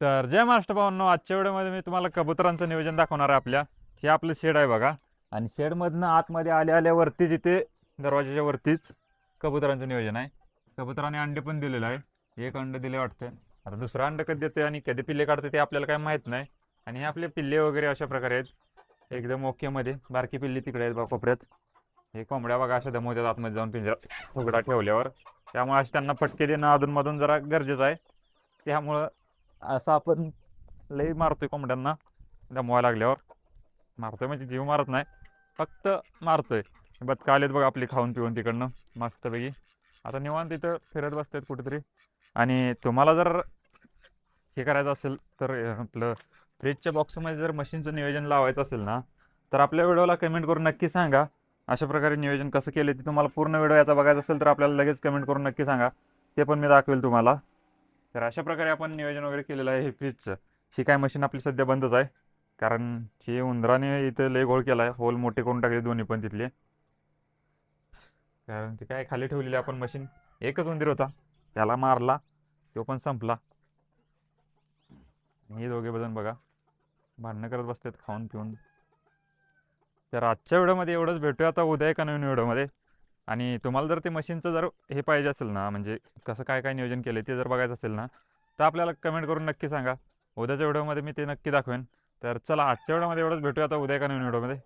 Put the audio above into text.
तर जय महाराष्ट्र भावांनो, आजच्या व्हिडिओमध्ये मी तुम्हाला कबुतरांचं नियोजन दाखवणार आहे. हे आपलं शेड आहे बघा. आणि शेडमधनं आतमध्ये आल्यावरतीच इथे दरवाजाच्या वरतीच कबुतरांचं नियोजन आहे. कबुतराने अंडे पण दिलेलं आहे, एक अंड दिले वाटतं. आता दुसरं अंड कधी देते आणि कधी पिल्ले काढते ते आपल्याला काय माहीत नाही. आणि हे आपले पिल्ले वगैरे अशा प्रकारे आहेत, एकदम ओकेमध्ये. बारकी पिल्ली तिकडे आहेत बघा कोपऱ्यात. हे कोंबड्या बघा अशा दमवतात आतमध्ये जाऊन पिंजरा उघडा ठेवल्यावर. त्यामुळे असे त्यांना फटके देणं अधूनमधून जरा गरजेचं आहे. त्यामुळं असं आपण लई मारतोय कोंबड्यांना दमवायला लागल्यावर. मारतोय म्हणजे जीव मारत नाही, फक्त मारतोय. बदका आलेत बघा आपली खाऊन पिऊन तिकडनं मस्तपैकी. आता निवांत तिथं फिरत बसतात कुठेतरी. आणि तुम्हाला जर हे करायचं असेल तर आपलं फ्रीजच्या बॉक्समध्ये जर मशीनचं नियोजन लावायचं असेल ना, तर आपल्या व्हिडिओला कमेंट करून नक्की सांगा. अशा प्रकारे नियोजन कसं केलं ते तुम्हाला पूर्ण व्हिडिओ याचा बघायचा असेल तर आपल्याला लगेच कमेंट करून नक्की सांगा, ते पण मी दाखवेल तुम्हाला. तर अशा प्रकारे आपण नियोजन वगैरे केलेलं आहे हे फ्रीजचं. ही काय मशीन आपली सध्या बंदच आहे, कारण ही उंदराने इथं लय घोळ केला आहे, होल मोठे करून टाकले दोन्ही पण तिथले. कारण ते काय खाली ठेवलेली आपण मशीन. एकच उंदीर होता, त्याला मारला, तो पण संपला. हे दोघे बजन बघा भांडणं करत बसतात खाऊन पिऊन. तर आजच्या व्हिडिओमध्ये एवढंच. भेटूया आता उद्या एका नवीन व्हिडिओमध्ये. आणि तुम्हाला जर ते मशीनचं जर हे पाहिजे असेल ना, म्हणजे कसं काय काय नियोजन केलं ते जर बघायचं असेल ना, तर आपल्याला कमेंट करून नक्की सांगा. उद्याच्या व्हिडिओमध्ये मी ते नक्की दाखवेन. तर चला, आजच्या व्हिडिओमध्ये एवढंच. भेटूया आता उद्या एका नवीन व्हिडिओमध्ये.